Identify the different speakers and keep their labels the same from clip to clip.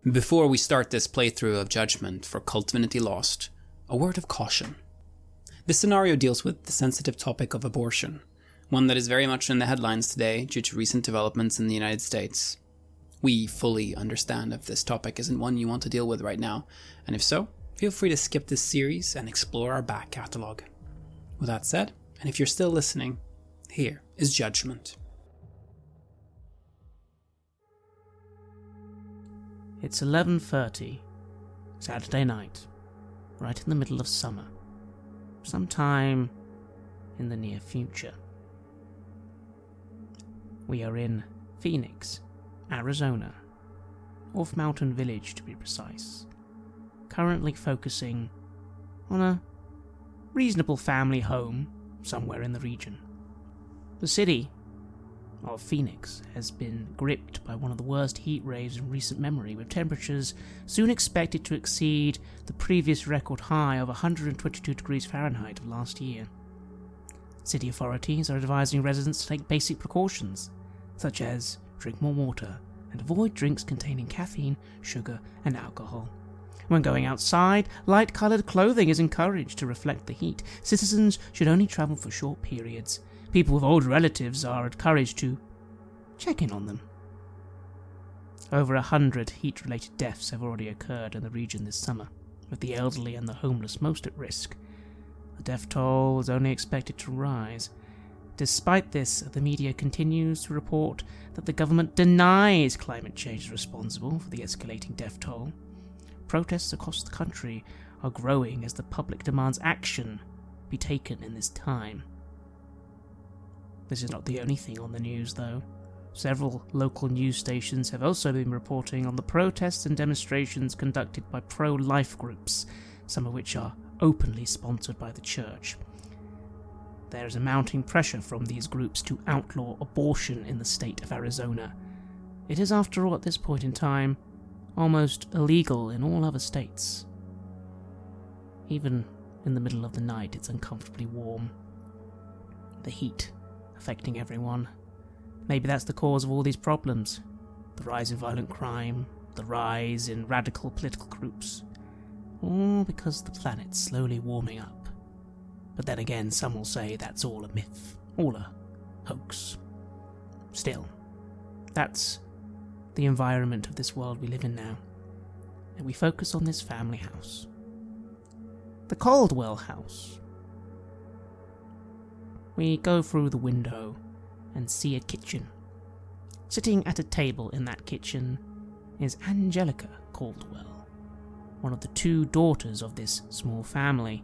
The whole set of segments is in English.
Speaker 1: Before we start this playthrough of Judgment for KULT Divinity Lost, a word of caution. This scenario deals with the sensitive topic of abortion, one that is very much in the headlines today due to recent developments in the United States. We fully understand if this topic isn't one you want to deal with right now, and if so, feel free to skip this series and explore our back catalogue. With that said, and if you're still listening, here is Judgment.
Speaker 2: It's 11:30, Saturday night, right in the middle of summer, sometime in the near future. We are in Phoenix, Arizona, off Mountain Village to be precise, currently focusing on a reasonable family home somewhere in the region. The city of Phoenix has been gripped by one of the worst heat waves in recent memory, with temperatures soon expected to exceed the previous record high of 122 degrees Fahrenheit of last year. City authorities are advising residents to take basic precautions, such as drink more water and avoid drinks containing caffeine, sugar, and alcohol. When going outside, light-coloured clothing is encouraged to reflect the heat. Citizens should only travel for short periods. People with old relatives are encouraged to check in on them. Over 100 heat-related deaths have already occurred in the region this summer, with the elderly and the homeless most at risk. The death toll is only expected to rise. Despite this, the media continues to report that the government denies climate change is responsible for the escalating death toll. Protests across the country are growing as the public demands action be taken in this time. This is not the only thing on the news, though. Several local news stations have also been reporting on the protests and demonstrations conducted by pro-life groups, some of which are openly sponsored by the church. There is a mounting pressure from these groups to outlaw abortion in the state of Arizona. It is, after all, at this point in time, almost illegal in all other states. Even in the middle of the night, it's uncomfortably warm. The heat affecting everyone. Maybe that's the cause of all these problems. The rise in violent crime, the rise in radical political groups. All because the planet's slowly warming up. But then again, some will say that's all a myth, all a hoax. Still, that's the environment of this world we live in now. And we focus on this family house. The Caldwell house. We go through the window and see a kitchen. Sitting at a table in that kitchen is Angelica Caldwell, one of the two daughters of this small family.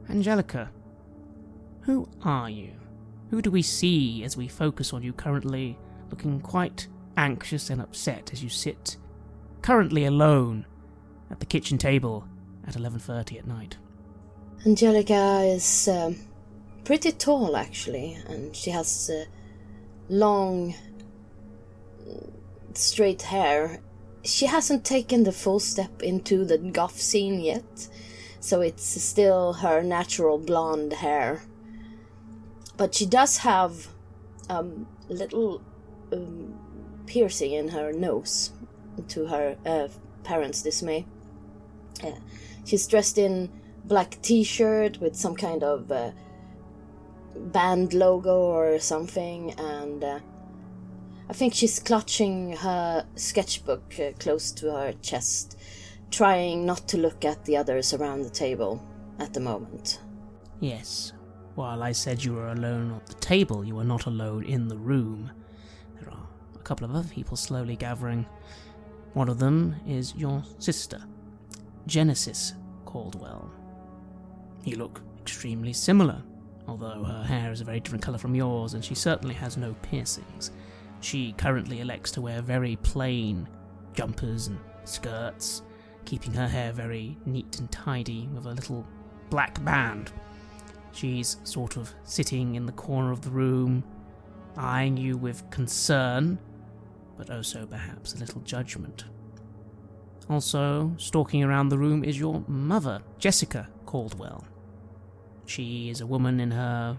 Speaker 2: Angelica, who are you? Who do we see as we focus on you currently, looking quite anxious and upset as you sit, currently alone, at the kitchen table at 11:30 at night?
Speaker 3: Angelica is pretty tall, actually, and she has long, straight hair. She hasn't taken the full step into the goth scene yet, so it's still her natural blonde hair. But she does have a little piercing in her nose, to her parents' dismay. She's dressed in black t-shirt with some kind of band logo or something, and I think she's clutching her sketchbook close to her chest, trying not to look at the others around the table at the moment.
Speaker 2: Yes, while I said you were alone at the table, you are not alone in the room. There are a couple of other people slowly gathering. One of them is your sister, Genesis Caldwell. You look extremely similar, although her hair is a very different colour from yours, and she certainly has no piercings. She currently elects to wear very plain jumpers and skirts, keeping her hair very neat and tidy with a little black band. She's sort of sitting in the corner of the room, eyeing you with concern, but also perhaps a little judgment. Also, stalking around the room is your mother, Jessica Caldwell. She is a woman in her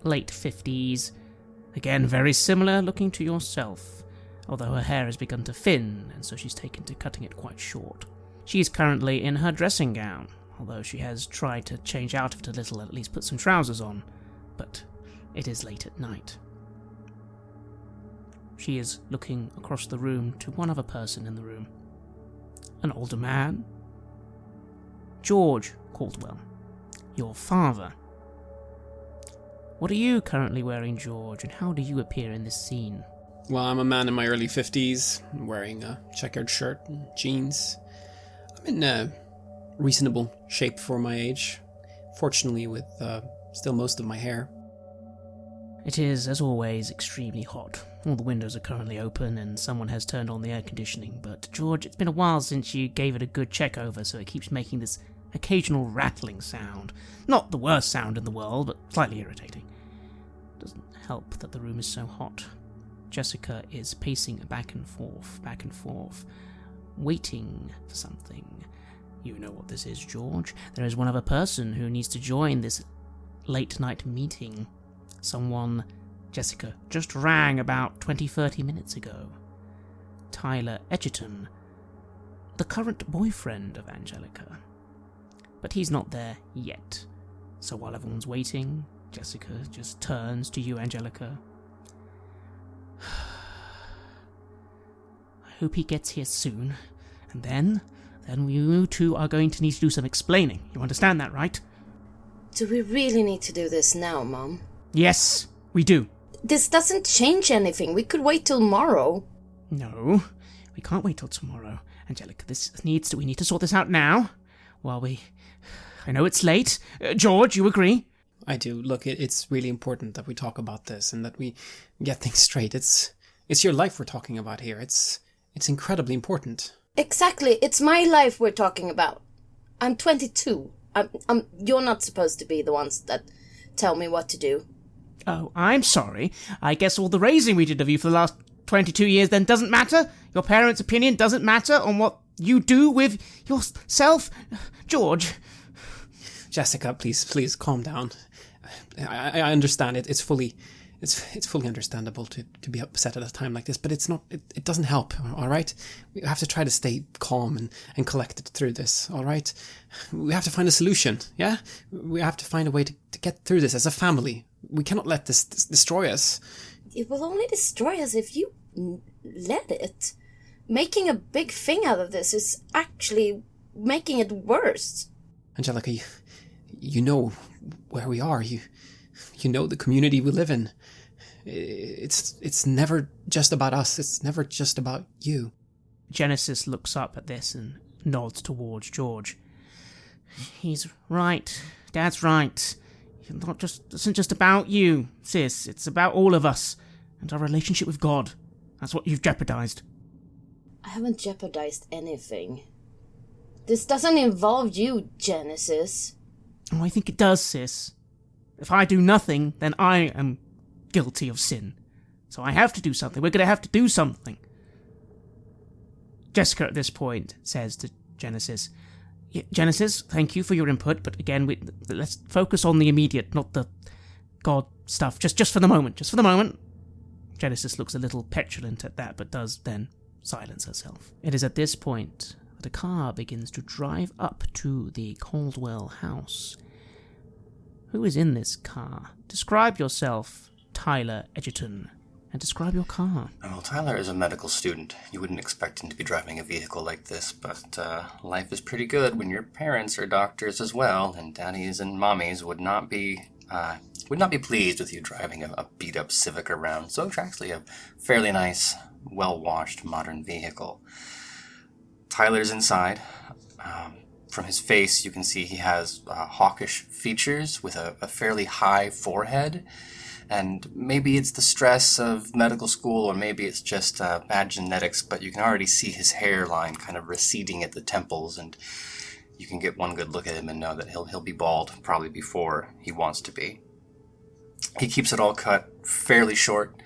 Speaker 2: late 50s, again very similar looking to yourself, although her hair has begun to thin, and so she's taken to cutting it quite short. She is currently in her dressing gown, although she has tried to change out of it a little, at least put some trousers on, but it is late at night. She is looking across the room to one other person in the room. An older man. George Caldwell, your father. What are you currently wearing, George, and how do you appear in this scene?
Speaker 1: Well, I'm a man in my early 50s, wearing a checkered shirt and jeans. I'm in reasonable shape for my age, fortunately with still most of my hair.
Speaker 2: It is, as always, extremely hot. All the windows are currently open and someone has turned on the air conditioning, but George, it's been a while since you gave it a good check over, so it keeps making this occasional rattling sound. Not the worst sound in the world, but slightly irritating. Doesn't help that the room is so hot. Jessica is pacing back and forth, waiting for something. You know what this is, George. There is one other person who needs to join this late-night meeting. Someone Jessica just rang about 20-30 minutes ago. Tyler Edgerton, the current boyfriend of Angelica. But he's not there yet. So while everyone's waiting, Jessica just turns to you, Angelica. I hope he gets here soon, and then you two are going to need to do some explaining. You understand that, right?
Speaker 3: Do we really need to do this now, Mom?
Speaker 2: Yes, we do.
Speaker 3: This doesn't change anything. We could wait till tomorrow.
Speaker 2: No, we can't wait till tomorrow. Angelica, we need to sort this out now. I know it's late. George, you agree?
Speaker 1: I do. Look, it's really important that we talk about this and that we get things straight. It's your life we're talking about here. It's incredibly important.
Speaker 3: Exactly. It's my life we're talking about. I'm 22. You're not supposed to be the ones that tell me what to do.
Speaker 2: Oh, I'm sorry. I guess all the raising we did of you for the last 22 years then doesn't matter? Your parents' opinion doesn't matter on what you do with yourself? George.
Speaker 1: Jessica, please calm down. I understand it. It's fully understandable to be upset at a time like this, but it doesn't help, all right? We have to try to stay calm and collected through this, all right? We have to find a solution, yeah? We have to find a way to get through this as a family. We cannot let this destroy us.
Speaker 3: It will only destroy us if you let it. Making a big thing out of this is actually making it worse.
Speaker 1: Angelica, you know where we are. You know the community we live in. It's never just about us. It's never just about you.
Speaker 2: Genesis looks up at this and nods towards George. He's right. Dad's right. It isn't just about you, sis. It's about all of us and our relationship with God. That's what you've jeopardized.
Speaker 3: I haven't jeopardized anything. This doesn't involve you, Genesis.
Speaker 2: Oh, I think it does, sis. If I do nothing, then I am guilty of sin. So I have to do something. We're going to have to do something. Jessica, at this point, says to Genesis, Genesis, thank you for your input, but again, let's focus on the immediate, not the God stuff. Just for the moment. Just for the moment. Genesis looks a little petulant at that, but does then silence herself. It is at this point that a car begins to drive up to the Caldwell house. Who is in this car? Describe yourself, Tyler Edgerton, and describe your car.
Speaker 4: Well, Tyler is a medical student. You wouldn't expect him to be driving a vehicle like this, but life is pretty good when your parents are doctors as well, and daddies and mommies would not be pleased with you driving a beat-up Civic around. So it's actually a fairly nice, well-washed, modern vehicle. Tyler's inside. From his face, you can see he has hawkish features with a fairly high forehead. And maybe it's the stress of medical school, or maybe it's just bad genetics, but you can already see his hairline kind of receding at the temples, and you can get one good look at him and know that he'll be bald probably before he wants to be. He keeps it all cut fairly short.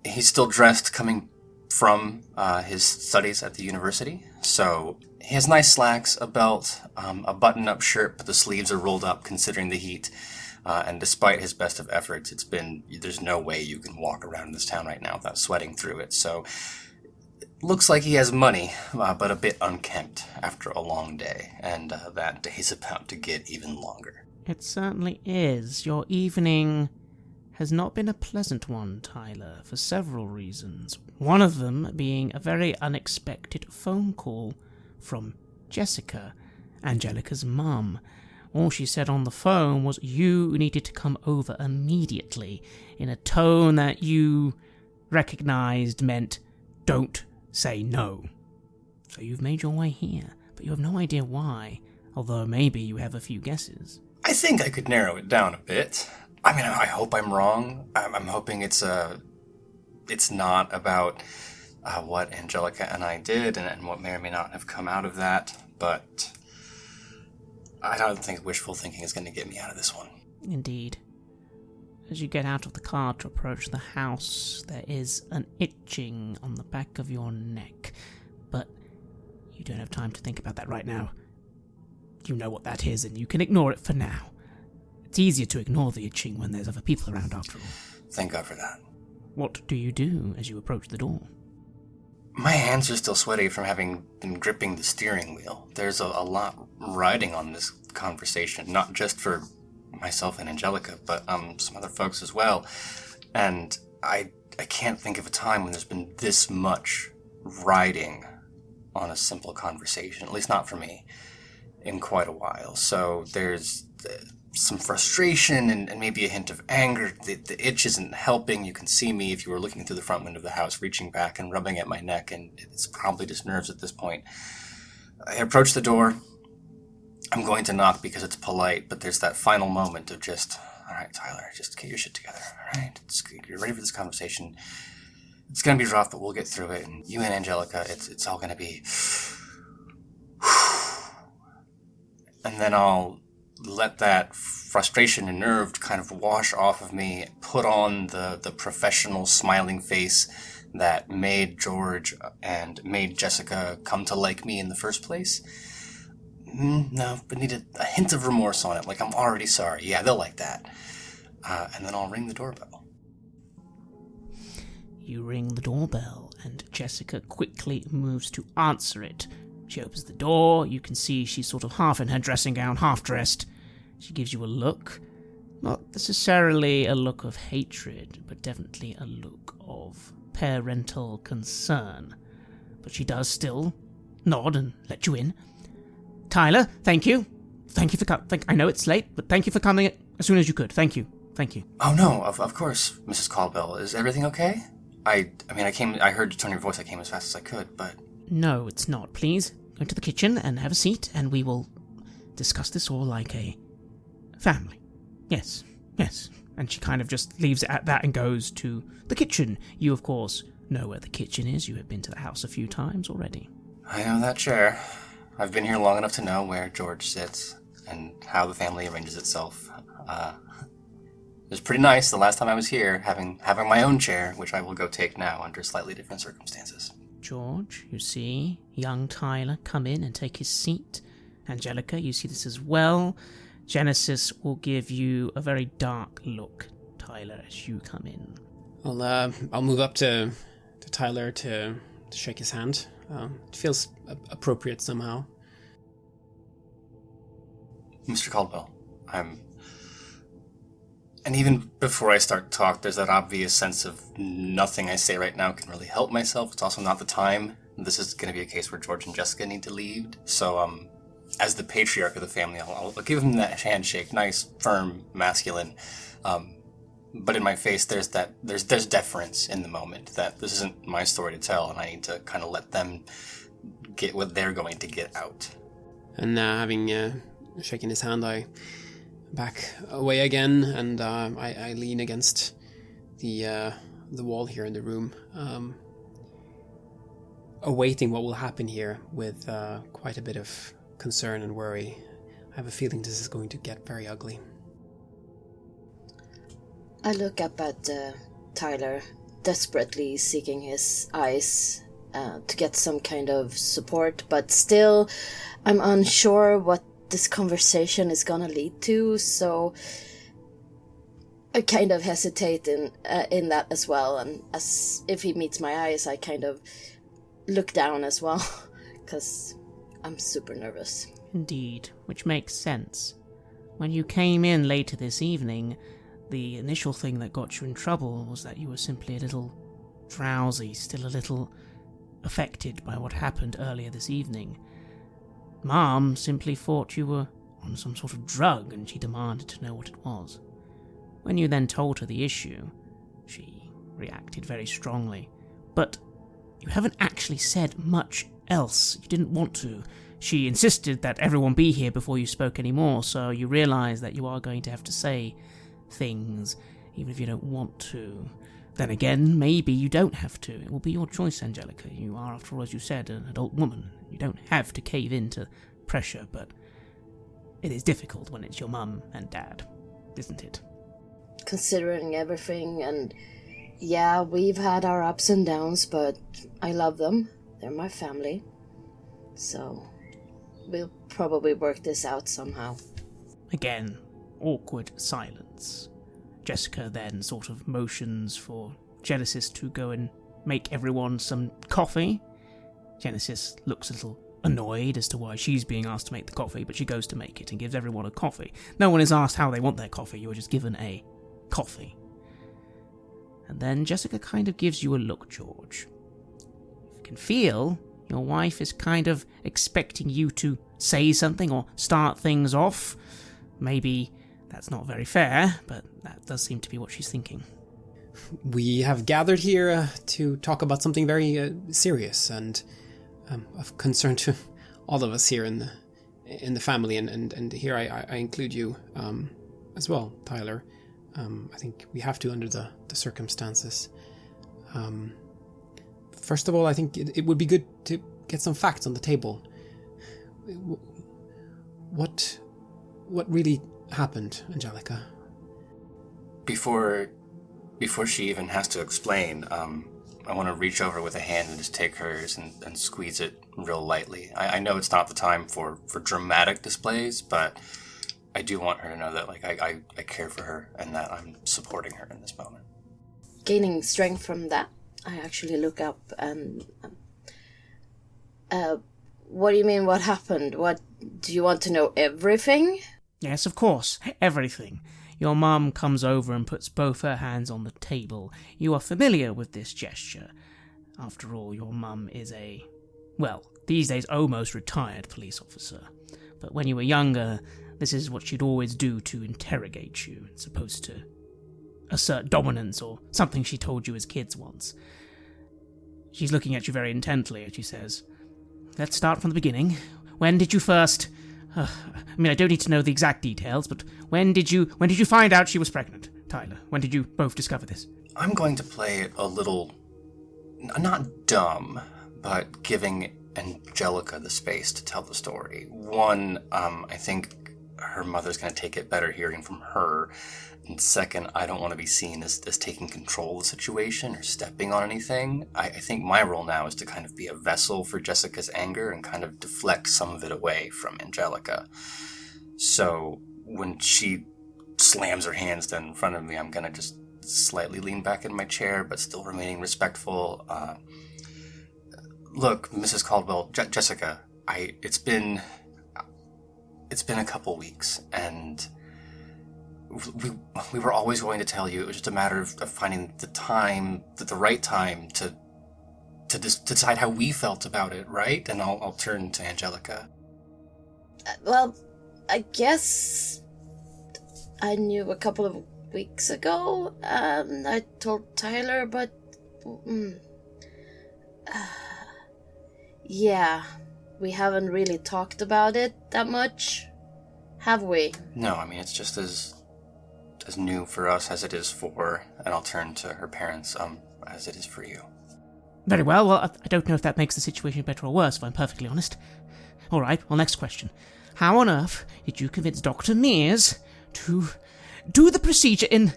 Speaker 4: He's still dressed coming from his studies at the university, so he has nice slacks, a belt, a button-up shirt, but the sleeves are rolled up considering the heat. And despite his best of efforts, there's no way you can walk around this town right now without sweating through it. So, looks like he has money, but a bit unkempt after a long day. And that day's about to get even longer.
Speaker 2: It certainly is. Your evening has not been a pleasant one, Tyler, for several reasons. One of them being a very unexpected phone call from Jessica, Angelica's mum. All she said on the phone was you needed to come over immediately, in a tone that you recognized meant, don't say no. So you've made your way here, but you have no idea why, although maybe you have a few guesses.
Speaker 4: I think I could narrow it down a bit. I mean, I hope I'm wrong. I'm hoping it's not about what Angelica and I did and what may or may not have come out of that, but I don't think wishful thinking is going to get me out of this one.
Speaker 2: Indeed. As you get out of the car to approach the house, there is an itching on the back of your neck, but you don't have time to think about that right now. You know what that is, and you can ignore it for now. It's easier to ignore the itching when there's other people around, after all.
Speaker 4: Thank God for that.
Speaker 2: What do you do as you approach the door?
Speaker 4: My hands are still sweaty from having been gripping the steering wheel. There's a lot riding on this conversation, not just for myself and Angelica, but some other folks as well. And I can't think of a time when there's been this much riding on a simple conversation, at least not for me, in quite a while. So there's some frustration and maybe a hint of anger. The itch isn't helping. You can see me if you were looking through the front window of the house, reaching back and rubbing at my neck, and it's probably just nerves at this point. I approach the door. I'm going to knock because it's polite, but there's that final moment of just, all right, Tyler, just get your shit together, all right? You're ready for this conversation. It's going to be rough, but we'll get through it. And you and Angelica, it's all going to be... And then I'll let that frustration and nerve kind of wash off of me, put on the professional smiling face that made George and made Jessica come to like me in the first place. No, but needed a hint of remorse on it, like I'm already sorry. Yeah, they'll like that. And then I'll ring the doorbell.
Speaker 2: You ring the doorbell, and Jessica quickly moves to answer it. She opens the door. You can see she's sort of half in her dressing gown, half dressed. She gives you a look. Not necessarily a look of hatred, but definitely a look of parental concern. But she does still nod and let you in. Tyler, thank you. Thank you for coming. I know it's late, but thank you for coming as soon as you could. Thank you. Thank you.
Speaker 4: Oh, no, of course, Mrs. Caldwell. Is everything okay? I heard the tone of your voice. I came as fast as I could, but...
Speaker 2: No, it's not. Please, go to the kitchen and have a seat, and we will discuss this all like a family. Yes. And she kind of just leaves it at that and goes to the kitchen. You, of course, know where the kitchen is. You have been to the house a few times already.
Speaker 4: I know that chair. I've been here long enough to know where George sits and how the family arranges itself. It was pretty nice the last time I was here, having my own chair, which I will go take now under slightly different circumstances.
Speaker 2: George, you see young Tyler come in and take his seat. Angelica, you see this as well. Genesis will give you a very dark look, Tyler, as you come in.
Speaker 1: I'll move up to Tyler to shake his hand. It feels appropriate somehow.
Speaker 4: Mr. Caldwell, And even before I start to talk, there's that obvious sense of nothing I say right now can really help myself. It's also not the time. This is going to be a case where George and Jessica need to leave. So, as the patriarch of the family, I'll give him that handshake, nice, firm, masculine. But in my face, there's deference in the moment that this isn't my story to tell, and I need to kind of let them get what they're going to get out.
Speaker 1: And having shaken his hand, I back away again, and I lean against the wall here in the room, awaiting what will happen here with quite a bit of concern and worry. I have a feeling this is going to get very ugly.
Speaker 3: I look up at Tyler, desperately seeking his eyes to get some kind of support, but still I'm unsure what this conversation is gonna lead to, so I kind of hesitate in that as well, and as if he meets my eyes, I kind of look down as well, because I'm super nervous.
Speaker 2: Indeed, which makes sense. When you came in later this evening, the initial thing that got you in trouble was that you were simply a little drowsy, still a little affected by what happened earlier this evening. Mom simply thought you were on some sort of drug, and she demanded to know what it was. When you then told her the issue, she reacted very strongly. But you haven't actually said much else. You didn't want to. She insisted that everyone be here before you spoke anymore, so you realise that you are going to have to say things, even if you don't want to. Then again, maybe you don't have to. It will be your choice, Angelica. You are, after all, as you said, an adult woman. You don't have to cave into pressure, but it is difficult when it's your mum and dad, isn't it?
Speaker 3: Considering everything, and yeah, we've had our ups and downs, but I love them. They're my family. So we'll probably work this out somehow.
Speaker 2: Again, awkward silence. Jessica then sort of motions for Genesis to go and make everyone some coffee. Genesis looks a little annoyed as to why she's being asked to make the coffee, but she goes to make it and gives everyone a coffee. No one is asked how they want their coffee, you are just given a coffee. And then Jessica kind of gives you a look, George. You can feel your wife is kind of expecting you to say something or start things off. Maybe that's not very fair, but that does seem to be what she's thinking.
Speaker 1: We have gathered here to talk about something very serious and of concern to all of us here in the family, and here I include you as well, Tyler. I think we have to under the circumstances. First of all, I think it would be good to get some facts on the table. What really happened, Angelica?
Speaker 4: Before she even has to explain, I want to reach over with a hand and just take hers and squeeze it real lightly. I know it's not the time for dramatic displays, but I do want her to know that I care for her and that I'm supporting her in this moment.
Speaker 3: Gaining strength from that, I actually look up and... what do you mean, what happened? What, do you want to know everything?
Speaker 2: Yes, of course, everything. Your mum comes over and puts both her hands on the table. You are familiar with this gesture. After all, your mum is these days almost retired police officer. But when you were younger, this is what she'd always do to interrogate you. It's supposed to assert dominance or something she told you as kids once. She's looking at you very intently as she says, "Let's start from the beginning. When did you first... I don't need to know the exact details, but when did you find out she was pregnant, Tyler? When did you both discover this?"
Speaker 4: I'm going to play it a little, not dumb, but giving Angelica the space to tell the story. One, I think her mother's going to take it better hearing from her. And second, I don't want to be seen as taking control of the situation or stepping on anything. I think my role now is to kind of be a vessel for Jessica's anger and kind of deflect some of it away from Angelica. So when she slams her hands down in front of me, I'm going to just slightly lean back in my chair, but still remaining respectful. Look, Mrs. Caldwell, Jessica, it's been a couple weeks, and we were always going to tell you. It was just a matter of finding the right time to decide how we felt about it, right? And I'll turn to Angelica.
Speaker 3: Well, I guess I knew a couple of weeks ago, and I told Tyler, but... yeah, we haven't really talked about it that much, have we?
Speaker 4: No, it's just as new for us as it is for, and I'll turn to her parents, as it is for you.
Speaker 2: Very well, I don't know if that makes the situation better or worse, if I'm perfectly honest. Alright, next question. How on earth did you convince Dr. Mears to do the procedure in...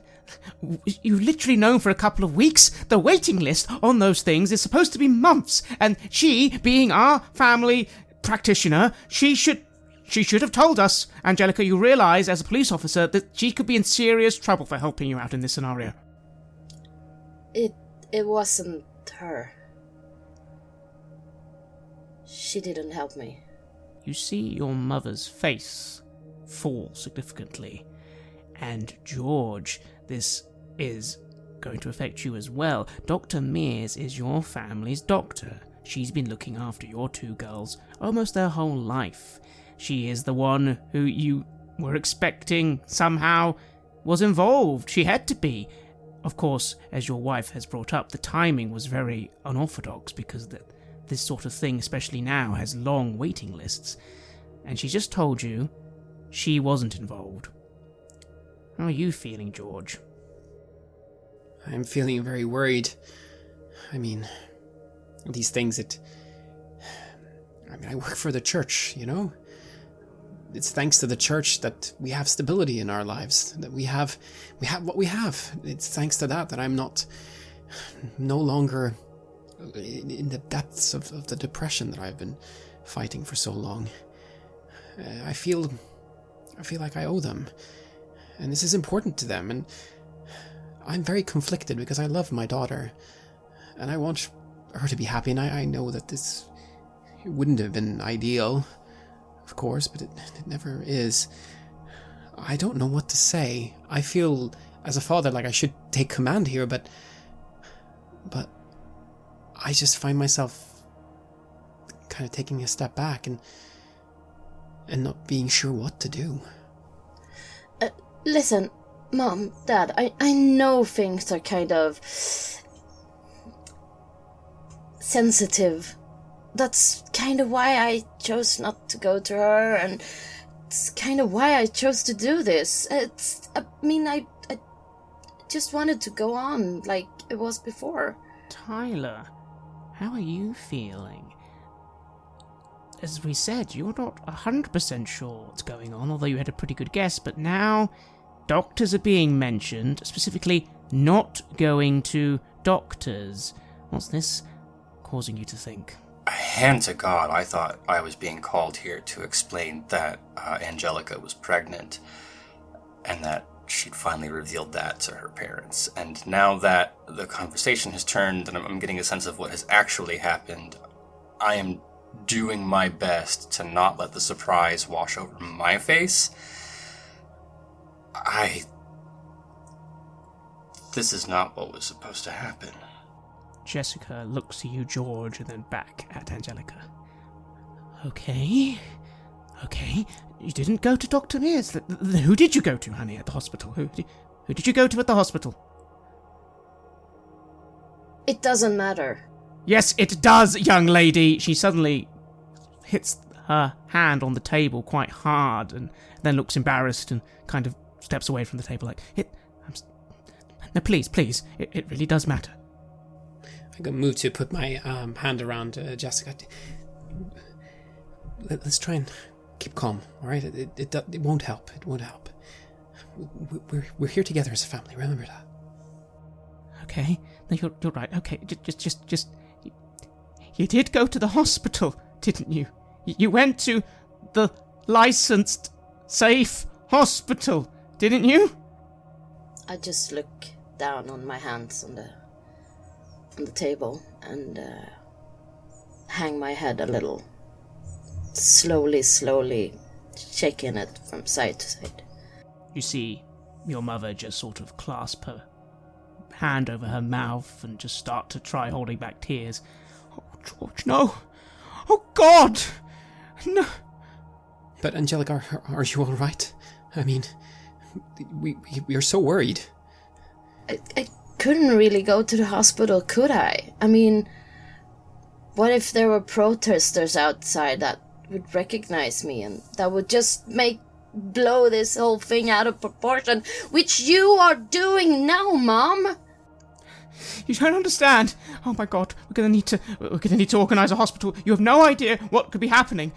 Speaker 2: You've literally known for a couple of weeks. The waiting list on those things is supposed to be months, and she, being our family practitioner, she should She should have told us. Angelica, you realise, as a police officer, that she could be in serious trouble for helping you out in this scenario.
Speaker 3: It wasn't her. She didn't help me.
Speaker 2: You see your mother's face fall significantly. And George, this is going to affect you as well. Dr. Mears is your family's doctor. She's been looking after your two girls almost their whole life. She is the one who you were expecting somehow was involved. She had to be. Of course, as your wife has brought up, the timing was very unorthodox because this sort of thing, especially now, has long waiting lists. And she just told you she wasn't involved. How are you feeling, George?
Speaker 1: I'm feeling very worried. I mean, these things, I work for the church, you know? It's thanks to the church that we have stability in our lives, that we have what we have. It's thanks to that I'm no longer in the depths of the depression that I've been fighting for so long. I feel like I owe them, and this is important to them, and I'm very conflicted because I love my daughter, and I want her to be happy, and I know that this wouldn't have been ideal, of course, but it never is. I don't know what to say. I feel, as a father, like I should take command here, but I just find myself kind of taking a step back and not being sure what to do.
Speaker 3: Listen, Mom, Dad, I know things are kind of sensitive. That's kind of why I chose not to go to her, and it's kind of why I chose to do this. I just wanted to go on like it was before.
Speaker 2: Tyler, how are you feeling? As we said, you're not 100% sure what's going on, although you had a pretty good guess, but now doctors are being mentioned, specifically not going to doctors. What's this causing you to think?
Speaker 4: Hand to God, I thought I was being called here to explain that Angelica was pregnant and that she'd finally revealed that to her parents. And now that the conversation has turned and I'm getting a sense of what has actually happened, I am doing my best to not let the surprise wash over my face. This is not what was supposed to happen.
Speaker 2: Jessica looks at you, George, and then back at Angelica. Okay. You didn't go to Dr. Mears. Who did you go to, honey, at the hospital? Who did you go to at the hospital?
Speaker 3: It doesn't matter.
Speaker 2: Yes, it does, young lady. She suddenly hits her hand on the table quite hard and then looks embarrassed and kind of steps away from the table like, no, please, it really does matter.
Speaker 1: I'm going to move to put my hand around Jessica. Let's try and keep calm, all right? It won't help. It won't help. We're here together as a family. Remember that.
Speaker 2: Okay, no, you're right. Okay, just you did go to the hospital, didn't you? You went to the licensed, safe hospital, didn't you?
Speaker 3: I just look down on my hands on the table and hang my head a little, slowly shaking it from side to side.
Speaker 2: You see your mother just sort of clasp her hand over her mouth and just start to try holding back tears. Oh, George, no! Oh, God! No!
Speaker 1: But Angelica, are you all right? I mean, we are so worried.
Speaker 3: I couldn't really go to the hospital, could I? I mean, what if there were protesters outside that would recognize me and that would just blow this whole thing out of proportion, which you are doing now, Mom?
Speaker 2: You don't understand. Oh my God, we're gonna need to organize a hospital. You have no idea what could be happening.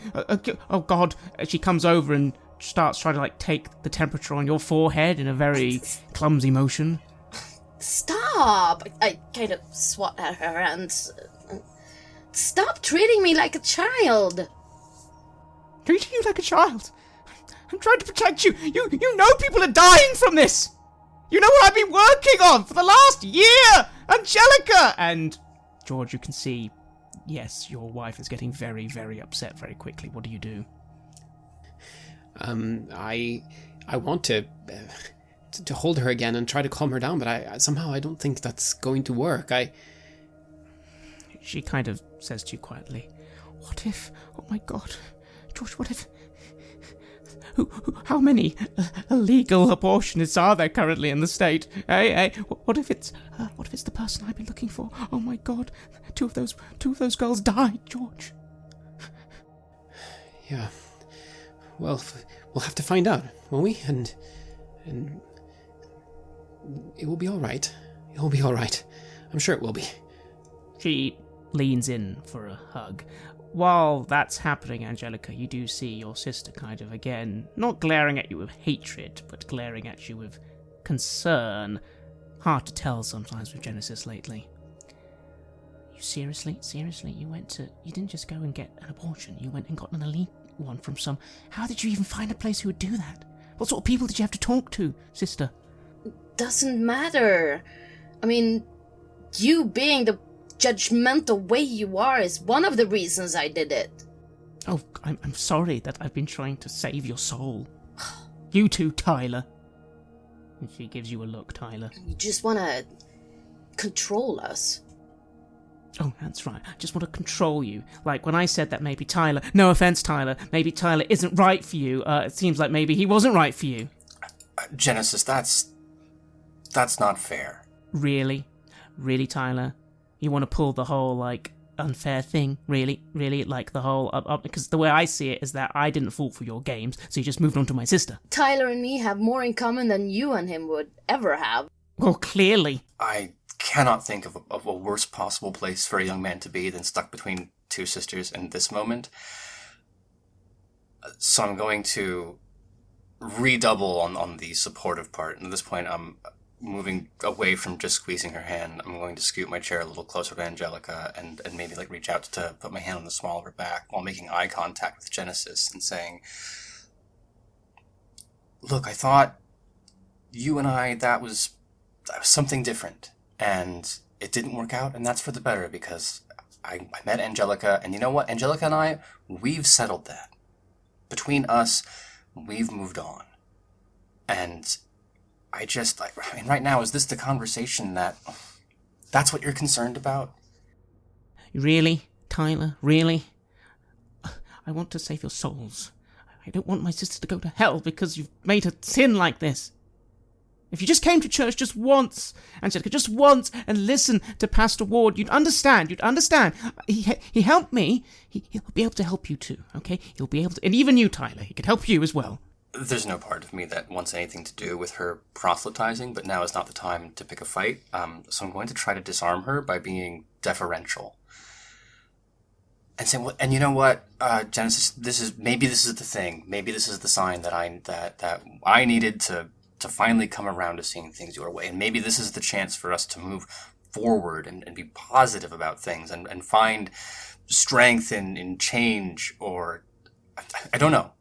Speaker 2: Oh God, she comes over and starts trying to take the temperature on your forehead in a very clumsy motion.
Speaker 3: Stop! I kind of swat at her and... Stop treating me like a child!
Speaker 2: treating you like a child. I'm trying to protect you. You know people are dying from this. You know what I've been working on for the last year, Angelica. And George, you can see, yes, your wife is getting very, very upset very quickly. What do you do?
Speaker 1: I want to hold her again and try to calm her down, but I somehow don't think that's going to work.
Speaker 2: She kind of says to you quietly, what if, oh my God, George, what if, how many illegal abortionists are there currently in the state? Hey, what if it's the person I've been looking for? Oh my God, two of those girls died, George.
Speaker 1: Yeah, well, we'll have to find out, won't we? And it will be all right. It will be all right. I'm sure it will be.
Speaker 2: She leans in for a hug. While that's happening, Angelica, you do see your sister kind of, again, not glaring at you with hatred, but glaring at you with concern. Hard to tell sometimes with Genesis lately. You seriously, you didn't just go and get an abortion, you went and got an elite one from some... How did you even find a place who would do that? What sort of people did you have to talk to, sister?
Speaker 3: Doesn't matter. I mean, you being the judgmental way you are is one of the reasons I did it.
Speaker 2: Oh, I'm sorry that I've been trying to save your soul. You too, Tyler. And she gives you a look, Tyler.
Speaker 3: You just want to control us.
Speaker 2: Oh, that's right. I just want to control you. Like when I said that maybe Tyler, no offense, Tyler, maybe Tyler isn't right for you. It seems like maybe he wasn't right for you.
Speaker 4: Genesis, that's not fair.
Speaker 2: Really? Really, Tyler? You want to pull the whole, like, unfair thing? Really? Really? Like, the whole... because the way I see it is that I didn't fall for your games, so you just moved on to my sister.
Speaker 3: Tyler and me have more in common than you and him would ever have.
Speaker 2: Well, clearly.
Speaker 4: I cannot think of a worse possible place for a young man to be than stuck between two sisters in this moment. So I'm going to redouble on the supportive part. And at this point, I'm moving away from just squeezing her hand. I'm going to scoot my chair a little closer to Angelica and maybe like reach out to put my hand on the small of her back while making eye contact with Genesis and saying, look, I thought you and I, that was something different, and it didn't work out, and that's for the better, because I met Angelica, and you know what? Angelica and I, we've settled that. Between us, we've moved on. And I mean, right now, is this the conversation that's what you're concerned about?
Speaker 2: Really, Tyler? Really? I want to save your souls. I don't want my sister to go to hell because you've made her sin like this. If you just came to church just once, Angelica, just once, and listened to Pastor Ward, you'd understand. He helped me. He'll be able to help you too, okay? He'll be able to, and even you, Tyler, he could help you as well.
Speaker 4: There's no part of me that wants anything to do with her proselytizing, but now is not the time to pick a fight. So I'm going to try to disarm her by being deferential. And say, well, and you know what, Genesis, this is the thing. Maybe this is the sign that I needed to finally come around to seeing things your way. And maybe this is the chance for us to move forward and be positive about things and find strength in change, or I don't know.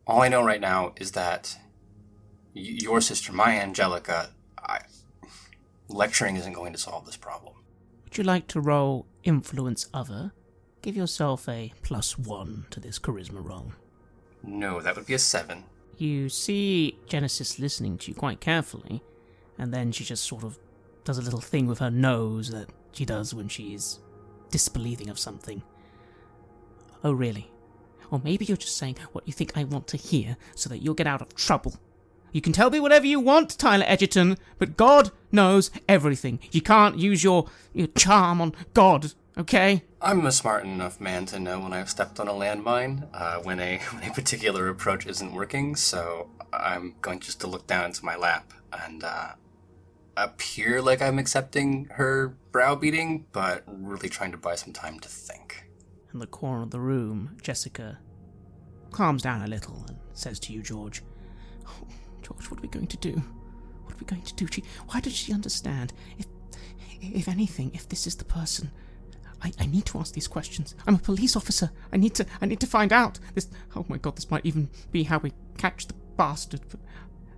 Speaker 4: All I know right now is that your sister, my Angelica, lecturing isn't going to solve this problem.
Speaker 2: Would you like to roll influence other? Give yourself a +1 to this charisma roll.
Speaker 4: No, that would be a 7.
Speaker 2: You see Genesis listening to you quite carefully, and then she just sort of does a little thing with her nose that she does when she's disbelieving of something. Oh, really? Or maybe you're just saying what you think I want to hear so that you'll get out of trouble. You can tell me whatever you want, Tyler Edgerton, but God knows everything. You can't use your charm on God, okay?
Speaker 4: I'm a smart enough man to know when I've stepped on a landmine, when a particular approach isn't working, so I'm going just to look down into my lap and appear like I'm accepting her browbeating, but really trying to buy some time to think.
Speaker 2: In the corner of the room, Jessica calms down a little and says to you, George, "Oh, George, what are we going to do? What are we going to do? Why does she understand? If anything, if this is the person, I need to ask these questions. I'm a police officer. I need to find out. Oh my god, this might even be how we catch the bastard.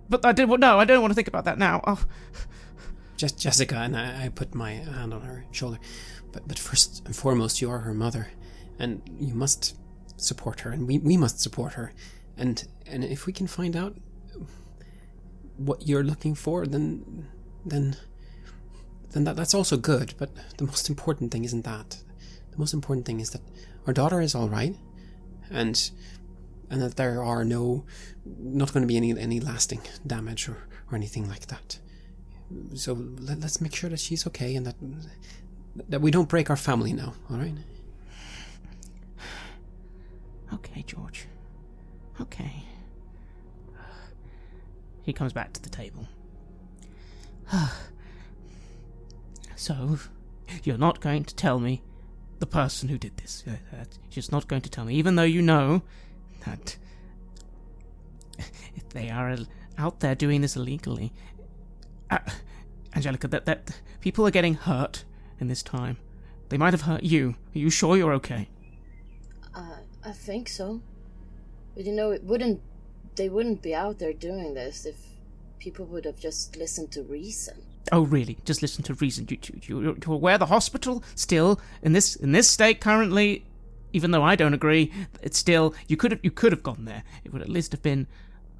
Speaker 2: But I don't want to think about that now. Oh.
Speaker 1: Jessica, and I put my hand on her shoulder. But first and foremost, you are her mother, and you must support her, and we must support her. And if we can find out what you're looking for, then that's also good. But the most important thing isn't that. The most important thing is that our daughter is all right, and that there are not going to be any lasting damage or anything like that. So let's make sure that she's okay, and that we don't break our family now. All right?
Speaker 2: Okay, George. Okay. He comes back to the table. So, you're not going to tell me the person who did this. You're just not going to tell me, even though you know that if they are out there doing this illegally. Angelica, that people are getting hurt in this time. They might have hurt you. Are you sure you're okay?
Speaker 3: I think so. But they wouldn't be out there doing this if people would have just listened to reason.
Speaker 2: Oh, really? Just listen to reason. You're aware the hospital still in this state currently, even though I don't agree, it's still you could have gone there. It would at least have been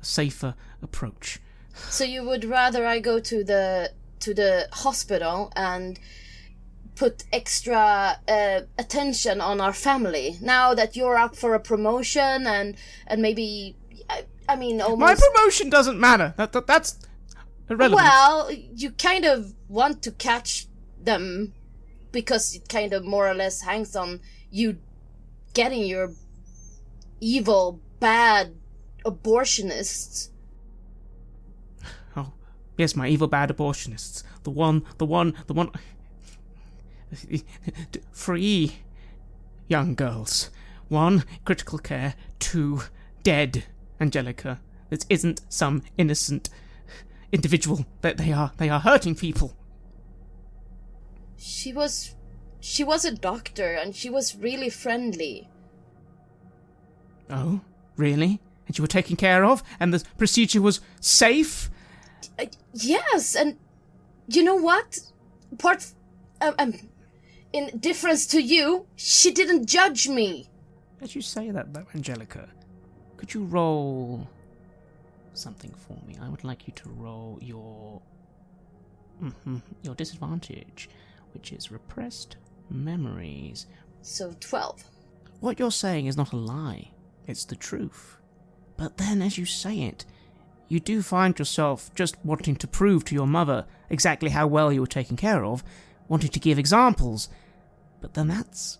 Speaker 2: a safer approach.
Speaker 3: So you would rather I go to the hospital and put extra attention on our family now that you're up for a promotion and maybe I mean almost.
Speaker 2: My promotion doesn't matter. That's irrelevant.
Speaker 3: Well, you kind of want to catch them because it kind of more or less hangs on you getting your evil, bad abortionists.
Speaker 2: Oh, yes, my evil, bad abortionists. The one. 3 young girls. 1, critical care. 2, dead. Angelica. This isn't some innocent individual. That they are hurting people.
Speaker 3: She was a doctor and she was really friendly.
Speaker 2: Oh, really? And you were taken care of? And the procedure was safe?
Speaker 3: Yes, and you know what? In difference to you, she didn't judge me.
Speaker 2: As you say that, though, Angelica, could you roll something for me? I would like you to roll your disadvantage, which is repressed memories.
Speaker 3: So 12.
Speaker 2: What you're saying is not a lie. It's the truth. But then, as you say it, you do find yourself just wanting to prove to your mother exactly how well you were taken care of, wanting to give examples. But then that's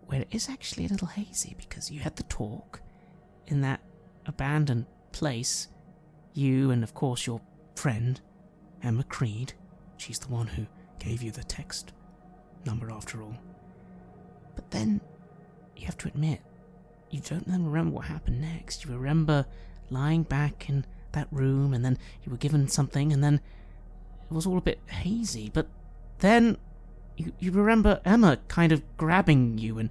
Speaker 2: where it is actually a little hazy, because you had the talk in that abandoned place. You and, of course, your friend, Emma Creed. She's the one who gave you the text number, after all. But then, you have to admit, you don't then remember what happened next. You remember lying back in that room, and then you were given something, and then it was all a bit hazy. But then you remember Emma kind of grabbing you and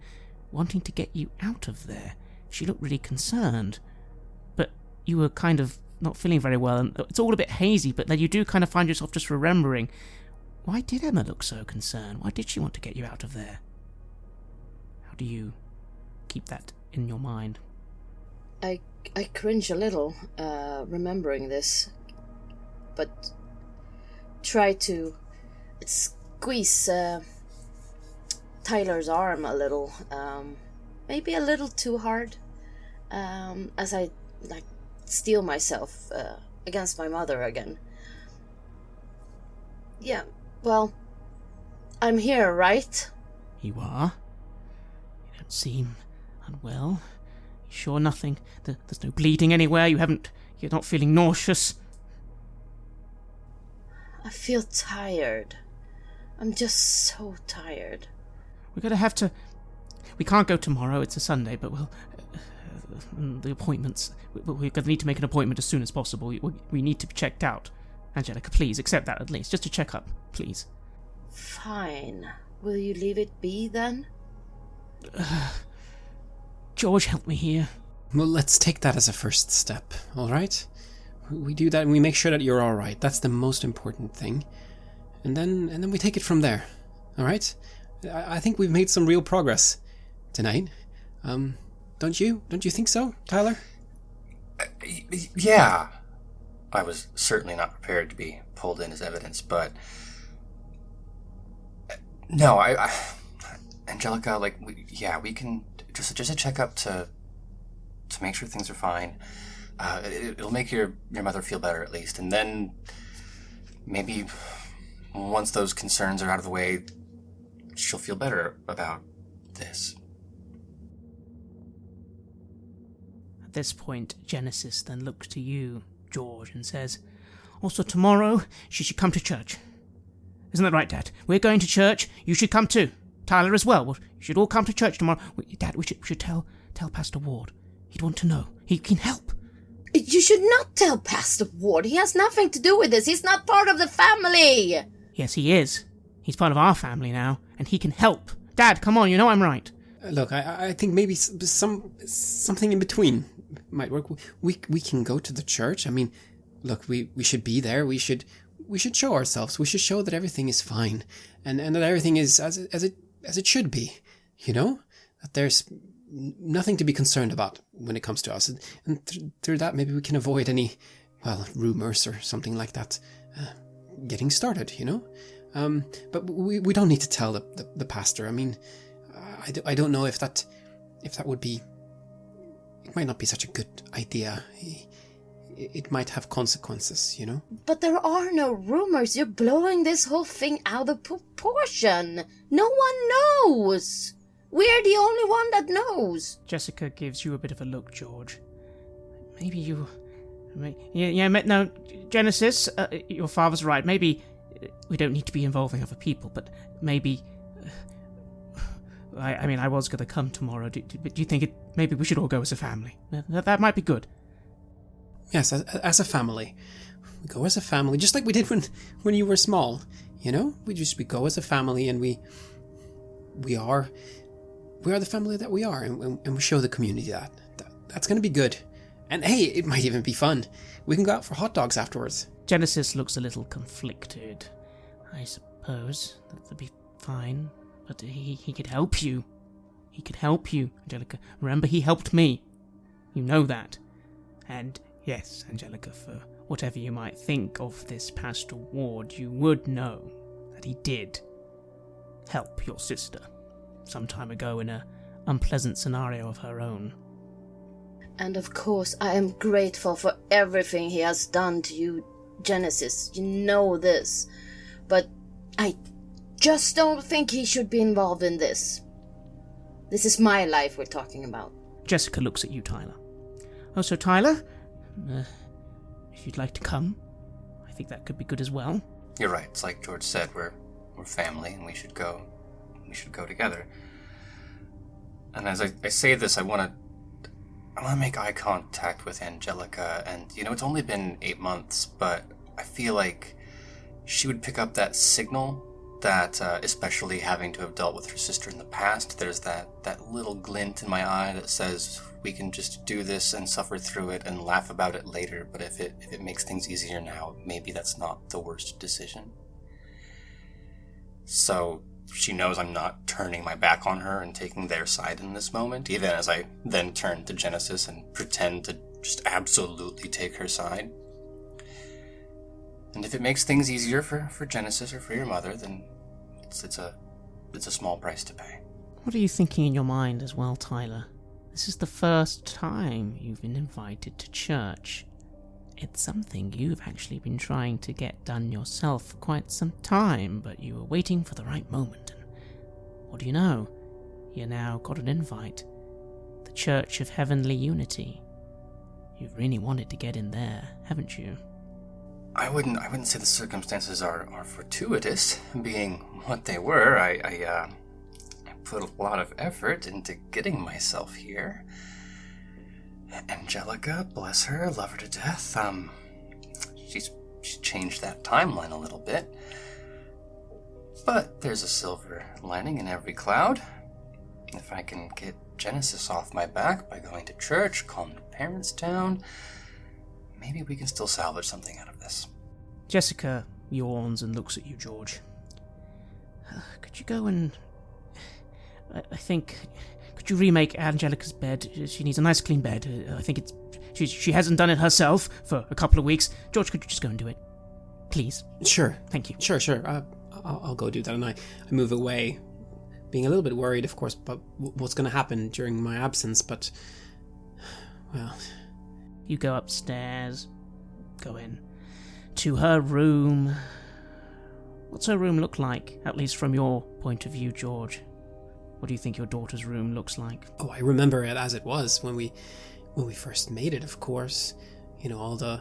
Speaker 2: wanting to get you out of there. She looked really concerned, but you were kind of not feeling very well, and it's all a bit hazy, but then you do kind of find yourself just remembering, why did Emma look so concerned? Why did she want to get you out of there? How do you keep that in your mind?
Speaker 3: I cringe a little, remembering this, but try to squeeze Tyler's arm a little, maybe a little too hard, as I steel myself against my mother again. Yeah, well, I'm here, right?
Speaker 2: You are? You don't seem unwell. You sure nothing? There's no bleeding anywhere? You're not feeling nauseous?
Speaker 3: I feel tired. I'm just so tired.
Speaker 2: We're going to have to... We can't go tomorrow, it's a Sunday, but we'll... the appointments... We're going to need to make an appointment as soon as possible. We need to be checked out. Angelica, please, accept that at least. Just a check-up, please.
Speaker 3: Fine. Will you leave it be then?
Speaker 2: George helped me here.
Speaker 1: Well, let's take that as a first step, alright? We do that and we make sure that you're alright. That's the most important thing. And then we take it from there, alright? I think we've made some real progress tonight. Don't you think so, Tyler?
Speaker 4: Yeah. I was certainly not prepared to be pulled in as evidence, but... No, Angelica, we can... Just a checkup to make sure things are fine. It'll make your mother feel better, at least. And then maybe once those concerns are out of the way, she'll feel better about this.
Speaker 2: At this point, Genesis then looks to you, George, and says, "Also tomorrow, she should come to church. Isn't that right, Dad? We're going to church. You should come too. Tyler as well. You should all come to church tomorrow. Dad, we should tell Pastor Ward. He'd want to know. He can help."
Speaker 3: You should not tell Pastor Ward. He has nothing to do with this. He's not part of the family.
Speaker 2: Yes, he is. He's part of our family now, and he can help. Dad, come on, you know I'm right.
Speaker 1: Look, I think maybe something in between might work. We can go to the church. I mean, look, we should be there. We should show ourselves. We should show that everything is fine, and that everything is as it should be. You know, that there's nothing to be concerned about when it comes to us, and through that maybe we can avoid any, rumors or something like that getting started. You know, but we don't need to tell the pastor. I mean, I don't know if that would be. It might not be such a good idea. It might have consequences, you know?
Speaker 3: But there are no rumors. You're blowing this whole thing out of proportion. No one knows. We're the only one that knows.
Speaker 2: Jessica gives you a bit of a look, George. Maybe you... no, Genesis, your father's right. Maybe we don't need to be involving other people, but maybe... I was going to come tomorrow. Do you think maybe we should all go as a family? That might be good.
Speaker 1: Yes, as a family. We go as a family, just like we did when you were small. You know, we go as a family, and we are the family that we are, and we show the community that's going to be good. And hey, it might even be fun. We can go out for hot dogs afterwards.
Speaker 2: Genesis looks a little conflicted. I suppose that'd be fine, but he could help you. He could help you, Angelica. Remember, he helped me. You know that. And yes, Angelica, for whatever you might think of this Pastor Ward, you would know that he did help your sister some time ago in an unpleasant scenario of her own.
Speaker 3: And of course, I am grateful for everything he has done to you, Genesis. You know this. But I just don't think he should be involved in this. This is my life we're talking about.
Speaker 2: Jessica looks at you, Tyler. Oh, so Tyler, if you'd like to come, I think that could be good as well.
Speaker 4: You're right. It's like George said, we're family, and we should go together. And as I say this, I want to make eye contact with Angelica, and it's only been 8 months, but I feel like she would pick up that signal that, especially having to have dealt with her sister in the past, there's that little glint in my eye that says we can just do this and suffer through it and laugh about it later, but if it makes things easier now, maybe that's not the worst decision. So she knows I'm not turning my back on her and taking their side in this moment, even as I then turn to Genesis and pretend to just absolutely take her side. And if it makes things easier for Genesis or for your mother, then it's a small price to pay.
Speaker 2: What are you thinking in your mind as well, Tyler? This is the first time you've been invited to church. It's something you've actually been trying to get done yourself for quite some time, but you were waiting for the right moment, and what do you know? You now got an invite. The Church of Heavenly Unity. You've really wanted to get in there, haven't you?
Speaker 4: I wouldn't say the circumstances are fortuitous, being what they were. I put a lot of effort into getting myself here. Angelica, bless her, love her to death. She's changed that timeline a little bit. But there's a silver lining in every cloud. If I can get Genesis off my back by going to church, calm the parents down, maybe we can still salvage something out of this.
Speaker 2: Jessica yawns and looks at you, George. Could you go and... I think... Could you remake Angelica's bed? She needs a nice clean bed. I think it's... She hasn't done it herself for a couple of weeks. George, could you just go and do it? Please.
Speaker 1: Sure.
Speaker 2: Thank you.
Speaker 1: Sure. I'll go do that. And I move away, being a little bit worried, of course, about what's going to happen during my absence, but... Well...
Speaker 2: You go upstairs, go in to her room. What's her room look like, at least from your point of view, George? What do you think your daughter's room looks like?
Speaker 1: Oh, I remember it as it was when we first made it, of course. You know, all the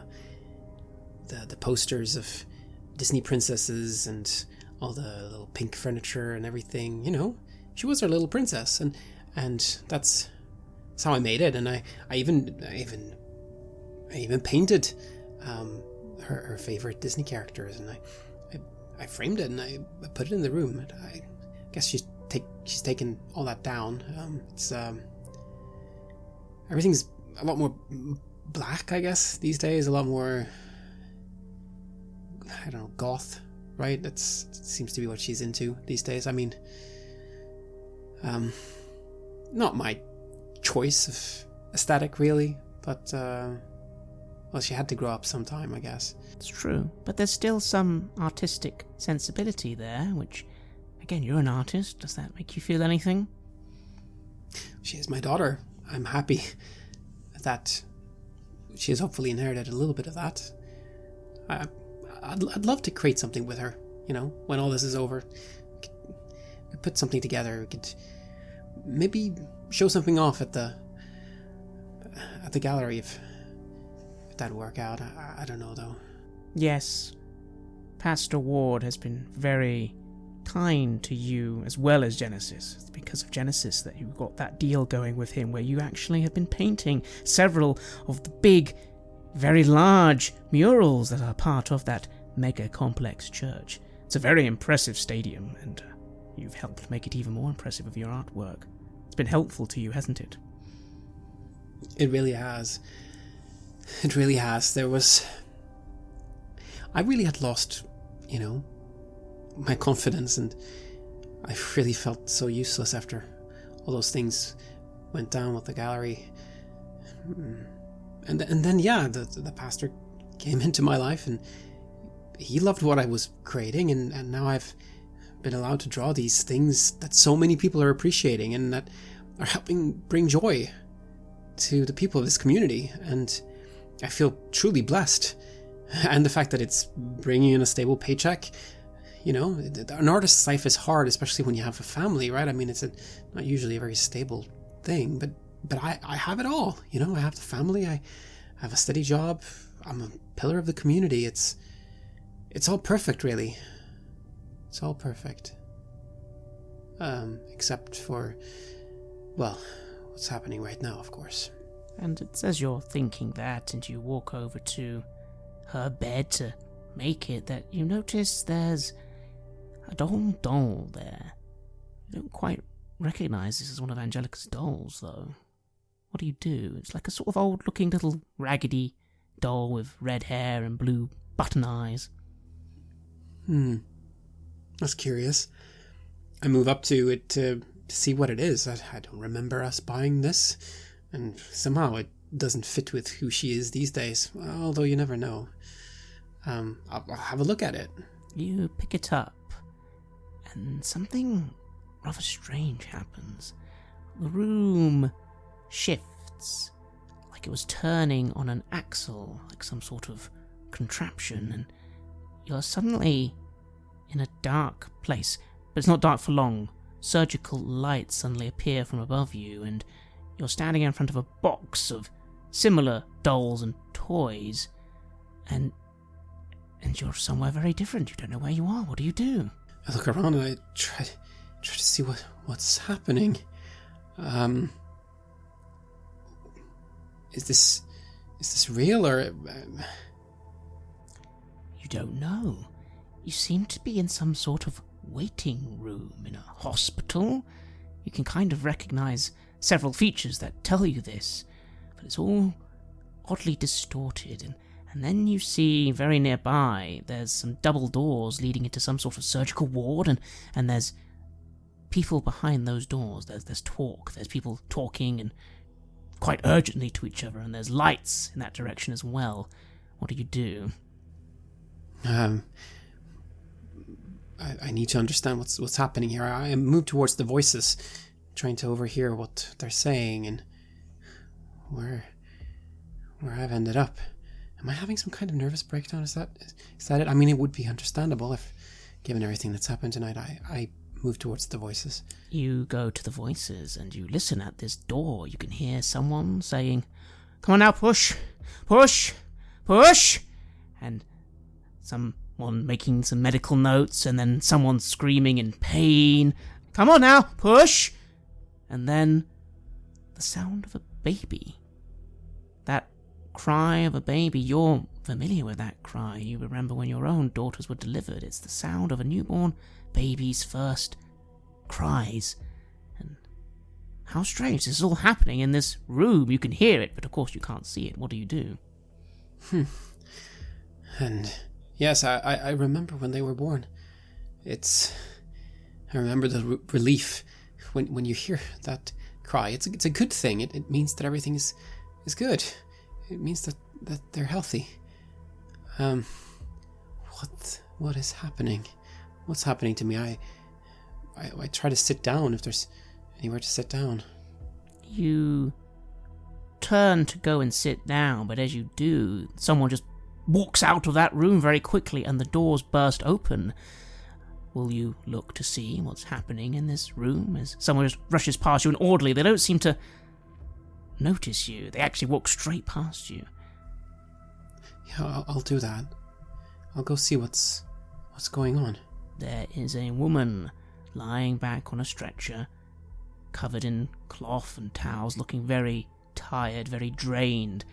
Speaker 1: posters of Disney princesses and all the little pink furniture and everything. You know, she was our little princess, and that's how I made it. And I even painted her favorite Disney characters, and I framed it and I put it in the room. And I guess she's taken all that down. It's everything's a lot more black, I guess, these days. A lot more, I don't know, goth, right? That seems to be what she's into these days. I mean, not my choice of aesthetic, really, but well, she had to grow up sometime, I guess.
Speaker 2: It's true, but there's still some artistic sensibility there, which, again, you're an artist. Does that make you feel anything?
Speaker 1: She is my daughter. I'm happy that she has hopefully inherited a little bit of that. I'd love to create something with her, you know, when all this is over. We could put something together. We could maybe show something off at the gallery if that'd work out. I don't know, though.
Speaker 2: Yes. Pastor Ward has been very kind to you as well as Genesis. It's because of Genesis that you got that deal going with him where you actually have been painting several of the big, very large murals that are part of that mega complex church. It's a very impressive stadium, and you've helped make it even more impressive with your artwork. It's been helpful to you, hasn't it?
Speaker 1: It really has. It really has. I really had lost, you know, my confidence, and I really felt so useless after all those things went down with the gallery. And then, yeah, the pastor came into my life, and he loved what I was creating, and now I've been allowed to draw these things that so many people are appreciating and that are helping bring joy to the people of this community, and I feel truly blessed. And the fact that it's bringing in a stable paycheck, you know, an artist's life is hard, especially when you have a family, right? I mean, it's not usually a very stable thing, but I have it all, you know. I have the family, I have a steady job, I'm a pillar of the community. It's all perfect, really. It's all perfect. Except for, well, what's happening right now, of course.
Speaker 2: And it's as you're thinking that, and you walk over to her bed to make it, that you notice there's a doll there. You don't quite recognize this as one of Angelica's dolls, though. What do? It's like a sort of old-looking little raggedy doll with red hair and blue button eyes.
Speaker 1: That's curious. I move up to it to see what it is. I don't remember us buying this, and somehow it doesn't fit with who she is these days, although you never know. I'll have a look at it.
Speaker 2: You pick it up, and something rather strange happens. The room shifts, like it was turning on an axle, like some sort of contraption, and you're suddenly in a dark place. But it's not dark for long. Surgical lights suddenly appear from above you, and you're standing in front of a box of similar dolls and toys, and you're somewhere very different. You don't know where you are. What do you do?
Speaker 1: I look around and I try to see what's happening. Is this real, or
Speaker 2: You don't know. You seem to be in some sort of waiting room in a hospital. You can kind of recognize several features that tell you this, but it's all oddly distorted. And then you see very nearby there's some double doors leading into some sort of surgical ward, and there's people behind those doors. There's talk. There's people talking and quite urgently to each other, and there's lights in that direction as well. What do?
Speaker 1: I need to understand what's happening here. I move towards the voices, trying to overhear what they're saying and where I've ended up. Am I having some kind of nervous breakdown? Is that it? I mean, it would be understandable if, given everything that's happened tonight, I move towards the voices.
Speaker 2: You go to the voices and you listen at this door. You can hear someone saying, "Come on now, push, push, push," and someone making some medical notes, and then someone screaming in pain, "Come on now, push," and then the sound of a baby. That cry of a baby, you're familiar with that cry. You remember when your own daughters were delivered. It's the sound of a newborn baby's first cries. And how strange, this is all happening in this room. You can hear it, but of course you can't see it. What do?
Speaker 1: And yes, I remember when they were born. I remember the relief when you hear that cry. It's a good thing. It means that everything is good. It means that they're healthy. What is happening? What's happening to me? I try to sit down if there's anywhere to sit down.
Speaker 2: You turn to go and sit down, but as you do, someone just walks out of that room very quickly and the doors burst open. Will you look to see what's happening in this room as someone just rushes past you, and orderly, they don't seem to notice you. They actually walk straight past you.
Speaker 1: Yeah, I'll do that. I'll go see what's going on.
Speaker 2: There is a woman lying back on a stretcher, covered in cloth and towels, looking very tired, very drained.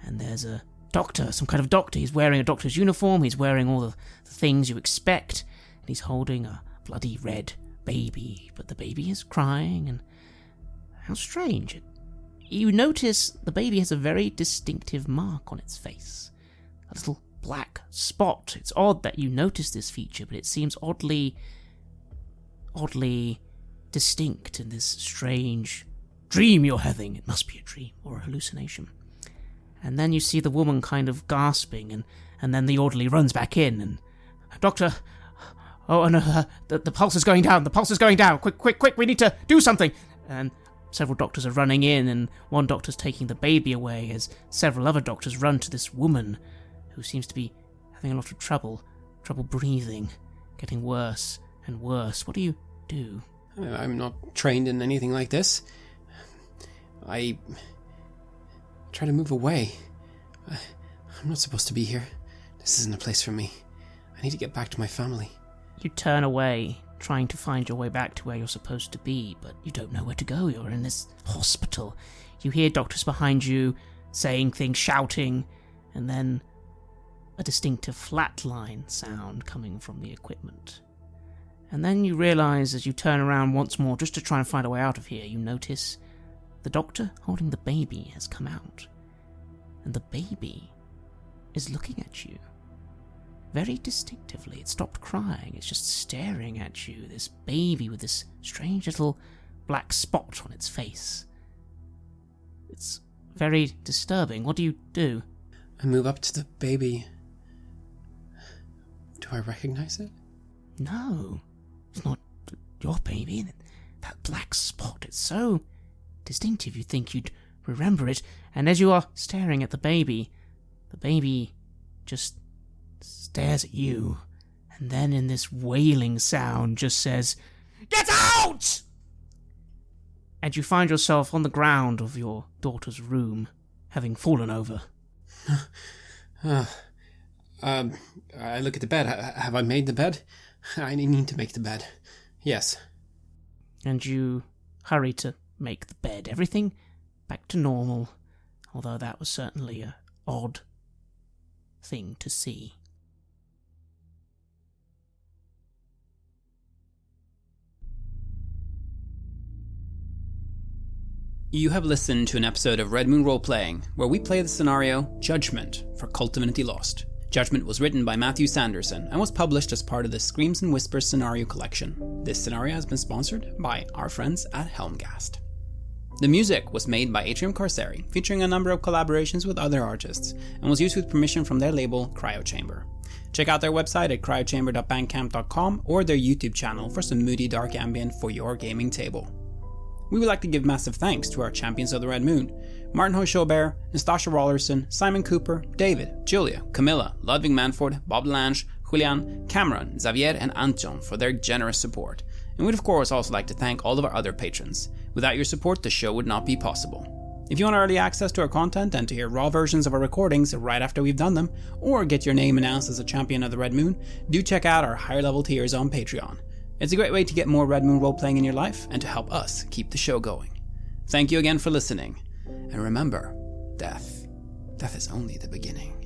Speaker 2: And there's a doctor, some kind of doctor. He's wearing a doctor's uniform, he's wearing all the things you expect, and he's holding a bloody red baby. But the baby is crying, and how strange. You notice the baby has a very distinctive mark on its face. A little black spot. It's odd that you notice this feature, but it seems oddly distinct in this strange dream you're having. It must be a dream or a hallucination. And then you see the woman kind of gasping, and then the orderly runs back in, and, "Doctor, oh no, the pulse is going down, quick, we need to do something." And several doctors are running in, and one doctor's taking the baby away as several other doctors run to this woman who seems to be having a lot of trouble breathing, getting worse and worse. What do?
Speaker 1: I'm not trained in anything like this. I try to move away. I'm not supposed to be here. This isn't a place for me. I need to get back to my family.
Speaker 2: You turn away, trying to find your way back to where you're supposed to be, but you don't know where to go. You're in this hospital. You hear doctors behind you saying things, shouting, and then a distinctive flatline sound coming from the equipment. And then you realise, as you turn around once more just to try and find a way out of here, you notice the doctor holding the baby has come out. And the baby is looking at you very distinctively. It stopped crying. It's just staring at you, this baby with this strange little black spot on its face. It's very disturbing. What do?
Speaker 1: I move up to the baby. Do I recognize it?
Speaker 2: No, it's not your baby. That black spot, it's so distinctive you'd think you'd remember it. And as you are staring at the baby just stares at you, and then in this wailing sound just says, "Get out!" And you find yourself on the ground of your daughter's room, having fallen over.
Speaker 1: I look at the bed. Have I made the bed? I need to make the bed. Yes.
Speaker 2: And you hurry to make the bed. Everything back to normal, although that was certainly an odd thing to see.
Speaker 1: You have listened to an episode of Red Moon Roleplaying, where we play the scenario Judgment for KULT Divinity Lost. Judgment was written by Matthew Sanderson and was published as part of the Screams and Whispers scenario collection. This scenario has been sponsored by our friends at Helmgast. The music was made by Atrium Corsari, featuring a number of collaborations with other artists, and was used with permission from their label Cryochamber. Check out their website at cryochamber.bandcamp.com or their YouTube channel for some moody dark ambient for your gaming table. We would like to give massive thanks to our champions of the Red Moon, Martin Heuschober, Nastasia, Raulerson, Simon Cooper, David, Julia, Camilla, Ludwig Manford, Bob Lange, Julián, Cameron, Xabier and Antxon for their generous support. And we'd of course also like to thank all of our other patrons. Without your support, the show would not be possible. If you want early access to our content and to hear raw versions of our recordings right after we've done them, or get your name announced as a champion of the Red Moon, do check out our higher level tiers on Patreon. It's a great way to get more Red Moon role-playing in your life and to help us keep the show going. Thank you again for listening, and remember, death is only the beginning.